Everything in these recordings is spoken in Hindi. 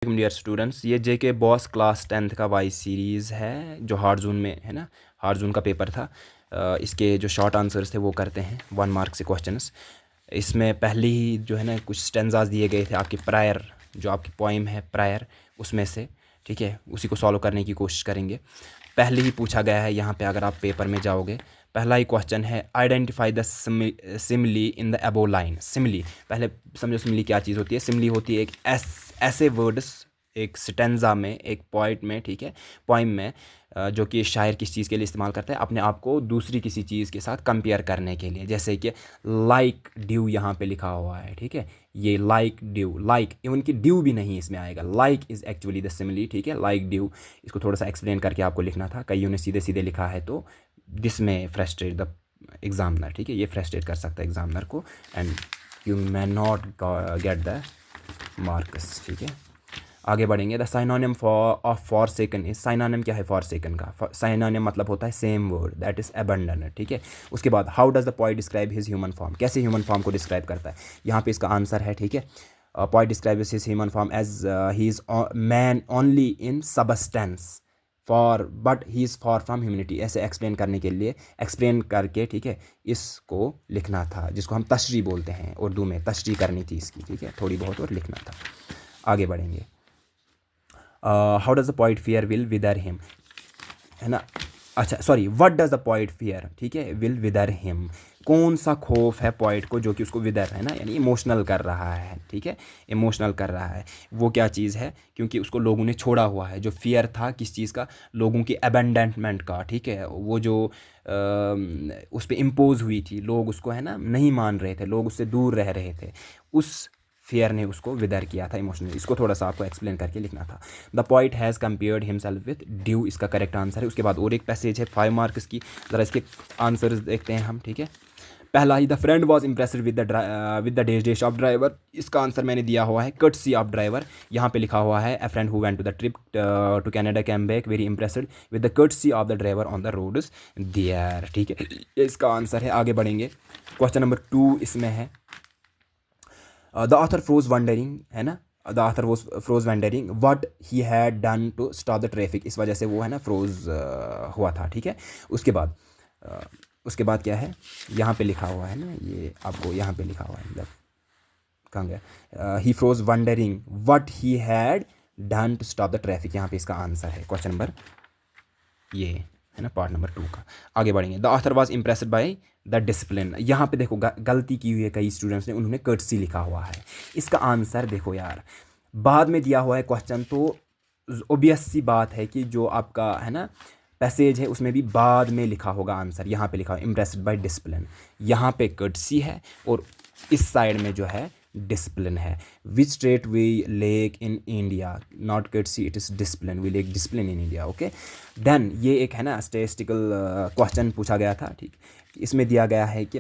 डियर स्टूडेंट्स, ये जेके बॉस क्लास 10th का वाई सीरीज़ है जो हार्ड जोन में है ना। हार्ड जोन का पेपर था। इसके जो शॉर्ट आंसर्स थे वो करते हैं 1 मार्क से क्वेश्चंस। इसमें पहले ही जो है ना कुछ स्टेंजाज दिए गए थे आपकी प्रायर, जो आपकी पोइम है प्रायर, उसमें से, ठीक है, उसी को सॉल्व करने की कोशिश करेंगे। पहले ही पूछा गया है यहाँ पे, अगर आप पेपर में जाओगे पहला ही क्वेश्चन है identify the simile in the above line. Simile, पहले समझो सिमली क्या चीज़ होती है। सिमली होती है एक ऐसे वर्ड्स एक स्टेंजा में, एक पोइट में, ठीक है, पोइम में, जो कि शायर किस चीज़ के लिए इस्तेमाल करता है, अपने आप को दूसरी किसी चीज़ के साथ कंपेयर करने के लिए। जैसे कि लाइक ड्यू यहाँ पे लिखा हुआ है, ठीक है, ये लाइक ड्यू, लाइक इवन कि ड्यू भी नहीं इसमें आएगा, like is actually the simile, ठीक है, लाइक ड्यू। इसको थोड़ा सा एक्सप्लेन करके आपको लिखना था, कईयों ने सीधे सीधे लिखा है, तो दिस में फ्रस्ट्रेट द एग्जामिनर, ठीक है, ये फ्रस्ट्रेट कर सकता है एग्जामिनर को and you may not get the marks, ठीक है। आगे बढ़ेंगे। The synonym of forsaken is, synonym क्या है फॉरसेकन का? साइनोनिम मतलब होता है same word, that is abandon, ठीक है। उसके बाद how does the poet describe his human form, कैसे ह्यूमन फॉर्म को डिस्क्राइब करता है, यहाँ पे इसका आंसर है, ठीक है। Poet describe his human form as he is man only in substance for but he is for from humanity. ऐसे एक्सप्लेन करने के लिए, एक्सप्लेन करके, ठीक है, इसको लिखना था, जिसको हम तशरी बोलते हैं, उर्दू में तशरी करनी थी इसकी, ठीक है, थोड़ी बहुत, और लिखना था। आगे बढ़ेंगे। How does the poet fear will wither him, है ना। अच्छा sorry, what does the poet fear, ठीक है, विल विदर हिम, कौन सा खौफ है पोइट को जो कि उसको विदर, है ना, यानी इमोशनल कर रहा है, ठीक है, इमोशनल कर रहा है। वो क्या चीज़ है? क्योंकि उसको लोगों ने छोड़ा हुआ है। जो फियर था किस चीज़ का? लोगों की अबेंडेंटमेंट का, ठीक है, वो जो उस पर इम्पोज हुई थी, लोग उसको, है ना, नहीं मान रहे थे, लोग उससे दूर रह रहे थे, उस फेयर ने उसको विदर किया था इमोशनली। इसको थोड़ा सा आपको एक्सप्लेन करके लिखना था। The point has compared himself with due, इसका करेक्ट आंसर है। उसके बाद और एक पैसेज है 5 मार्क्स की, ज़रा इसके आंसर्स देखते हैं हम, ठीक है। पहला ही, the friend was impressed with the dash of driver, इसका आंसर मैंने दिया हुआ है कर्टसी ऑफ ड्राइवर। यहाँ पे लिखा हुआ है, a friend who went to the trip to Canada came back very impressed with the courtesy of the driver on the roads there, ठीक है, ये इसका आंसर है। आगे बढ़ेंगे। क्वेश्चन नंबर 2 इसमें है, द ऑथर फ्रोज वंडरिंग, है ना, the author was froze wondering what he had done to stop the traffic, इस वजह से वो, है ना, फ्रोज हुआ था, ठीक है। उसके बाद उसके बाद क्या है, यहाँ पे लिखा हुआ है ना, ये आपको यहाँ पे लिखा हुआ है, मतलब कहाँ गया, he froze wondering what he had done to stop the traffic, यहाँ पे इसका आंसर है क्वेश्चन नंबर, ये है ना, पार्ट नंबर 2 का। आगे बढ़ेंगे। The author was impressed by the discipline, यहाँ पे देखो गलती की हुई है कई स्टूडेंट्स ने, उन्होंने कर्टसी लिखा हुआ है। इसका आंसर देखो यार, बाद में दिया हुआ है क्वेश्चन, तो ओबियस सी बात है कि जो आपका, है ना, पैसेज है उसमें भी बाद में लिखा होगा आंसर। यहाँ पे लिखा हुआ इम्प्रेस्ड बाय डिसिप्लिन, यहाँ पे कर्टसी है और इस साइड में जो है डिसिप्लिन है। Which state we lack in India, not courtesy, it is discipline, we lack discipline in India, okay. Then ये एक, है ना, स्टेटिस्टिकल क्वेश्चन पूछा गया था, ठीक। इसमें दिया गया है कि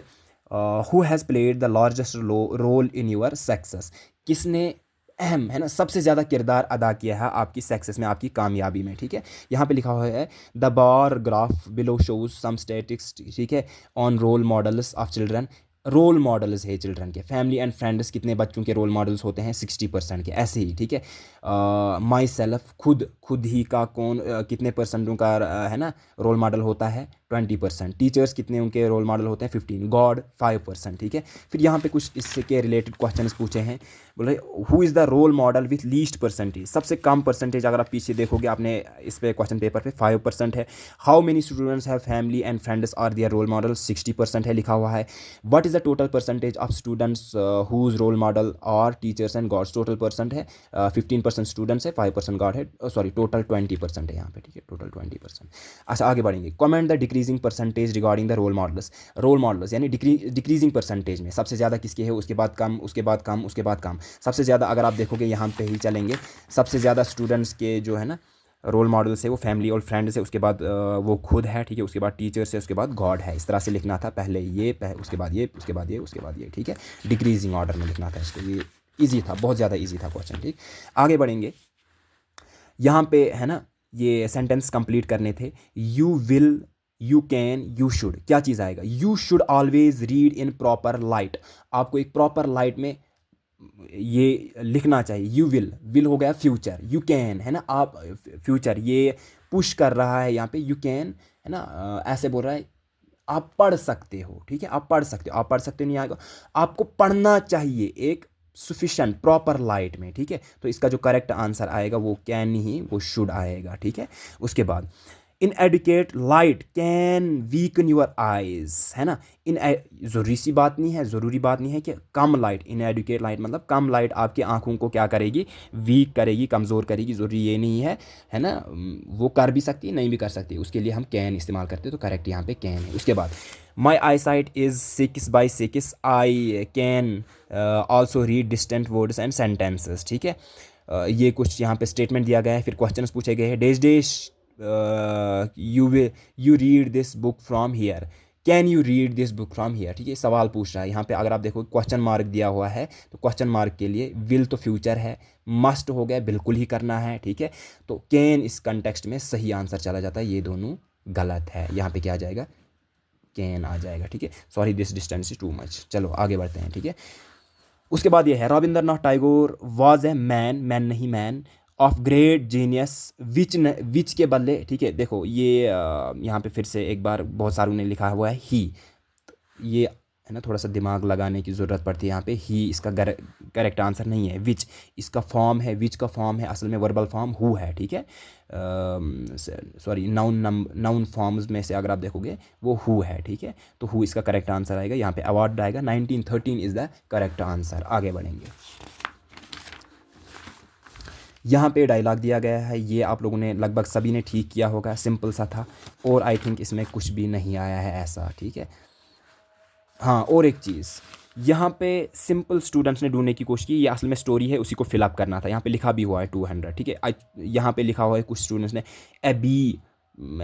who has played the largest role in your success, किसने अहम, है ना, सबसे ज़्यादा किरदार अदा किया है आपकी सक्सेस में, आपकी कामयाबी में, ठीक है। यहाँ पे लिखा हुआ है the bar graph below shows some statistics, ठीक है, on role models of children. Role models है चिल्ड्रन के, फैमिली एंड फ्रेंड्स कितने बच्चों के रोल मॉडल्स होते हैं? 60% के, ऐसे ही, ठीक है। माई सेल्फ, खुद ही का कौन, कितने परसेंटों का, है ना, रोल मॉडल होता है? 20%। टीचर्स कितने उनके रोल मॉडल होते हैं? 15। गॉड 5%, ठीक है। फिर यहाँ पे कुछ इससे के रिलेटेड क्वेश्चन पूछे हैं, बोले who is the role model with least percentage, सबसे कम परसेंटेज, अगर आप पीछे देखोगे आपने इस पे क्वेश्चन पेपर पे 5% है। How many students have family and friends are their role model, 60% है लिखा हुआ है। What is the total percentage of students whose role model are teachers and gods, total percent है 15% स्टूडेंट्स है, 5% गॉड है, सॉरी टोटल 20% है यहाँ पे, ठीक है, टोटल 20%। अच्छा आगे बढ़ेंगे। Comment the decreasing percentage regarding the role models, यानी डिक्रीजिंग परसेंटेज में सबसे ज़्यादा किसके है, उसके बाद कम, उसके बाद कम, उसके बाद कम। सबसे ज़्यादा अगर आप देखोगे यहाँ पे ही चलेंगे, सबसे ज़्यादा स्टूडेंट्स के जो है ना रोल मॉडल से वो फैमिली और फ्रेंड्स है, उसके बाद वो खुद है, ठीक है, उसके बाद टीचर्स है, उसके बाद गॉड है। इस तरह से लिखना था, पहले ये, उसके बाद ये, उसके बाद ये, उसके बाद ये, ठीक है, डिक्रीजिंग ऑर्डर में लिखना था इसको। ये ईजी था, बहुत ज़्यादा ईजी था क्वेश्चन, ठीक। आगे बढ़ेंगे। यहाँ पे, है ना, ये सेंटेंस कंप्लीट करने थे। You will, you can, you should, क्या चीज़ आएगा? You should always read in proper light, आपको एक प्रॉपर लाइट में ये लिखना चाहिए, यू विल हो गया फ्यूचर, यू कैन है ना, आप फ्यूचर ये पुश कर रहा है यहाँ पे, यू कैन है ना, ऐसे बोल रहा है आप पढ़ सकते हो, ठीक है, आप पढ़ सकते हो, आप पढ़ सकते हो नहीं आएगा, आपको पढ़ना चाहिए एक सुफिशेंट प्रॉपर लाइट में, ठीक है। तो इसका जो करेक्ट आंसर आएगा वो कैन नहीं, वो शुड आएगा, ठीक है। उसके बाद inadequate light can weaken your eyes, है ना। इन ज़रूरी सी बात नहीं है, ज़रूरी बात नहीं है कि कम लाइट, इन एडुकेट लाइट मतलब कम लाइट आपकी आंखों को क्या करेगी, वीक करेगी, कमज़ोर करेगी, ज़रूरी ये नहीं है ना। वो कर भी सकती है, नहीं भी कर सकती, उसके लिए हम कैन इस्तेमाल करते हैं, तो करेक्ट यहाँ पे कैन है। उसके बाद my eyesight is 6/6, I can also read distant words and sentences, ठीक है। ये कुछ यहाँ पे स्टेटमेंट दिया गया है, फिर क्वेश्चन पूछे गए हैं, days you read this book from here, can you read this book from here, ठीक है, सवाल पूछ रहा है यहाँ पे। अगर आप देखो क्वेश्चन मार्क दिया हुआ है, तो क्वेश्चन मार्क के लिए विल तो फ्यूचर है, मस्ट हो गया बिल्कुल ही करना है, ठीक है। तो कैन इस कंटेक्स्ट में सही आंसर चला जाता है, ये दोनों गलत है, यहाँ पे क्या आ जाएगा, कैन आ जाएगा, ठीक है। Sorry this distance is too much. चलो आगे बढ़ते हैं, ठीक है। उसके बाद ये है Rabindranath Tagore was a man नहीं मैन ऑफ ग्रेट जीनियस विच के बदले, ठीक है। देखो ये यहाँ पे फिर से एक बार बहुत सारों ने लिखा हुआ है ही, ये है ना, थोड़ा सा दिमाग लगाने की ज़रूरत पड़ती है यहाँ पे। ही इसका करेक्ट आंसर नहीं है, विच इसका फॉर्म है, विच का फॉर्म है असल में वर्बल फॉर्म हु है, ठीक है। सॉरी नाउन फॉर्म्स में से अगर आप देखोगे वो हु है, ठीक है। तो हु इसका करेक्ट आंसर आएगा, यहाँ पे अवार्ड आएगा, 1913 इज़ द करेक्ट आंसर। आगे बढ़ेंगे, यहाँ पे डायलॉग दिया गया है, ये आप लोगों ने लगभग सभी ने ठीक किया होगा, सिंपल सा था, और आई थिंक इसमें कुछ भी नहीं आया है ऐसा, ठीक है। हाँ, और एक चीज़ यहाँ पे सिंपल स्टूडेंट्स ने ढूंढने की कोशिश की, ये असल में स्टोरी है, उसी को फिलअप करना था, यहाँ पे लिखा भी हुआ है 200, ठीक है। यहाँ पे लिखा हुआ है कुछ स्टूडेंट्स ने ए बी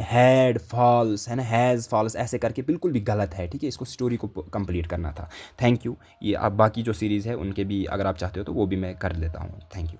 हैड फॉल्स, है ना, हैज़ फॉल्स ऐसे करके, बिल्कुल भी गलत है, ठीक है। इसको स्टोरी को कंप्लीट करना था। Thank you. ये अब बाकी जो सीरीज़ है उनके भी अगर आप चाहते हो तो वो भी मैं कर लेता हूँ। Thank you.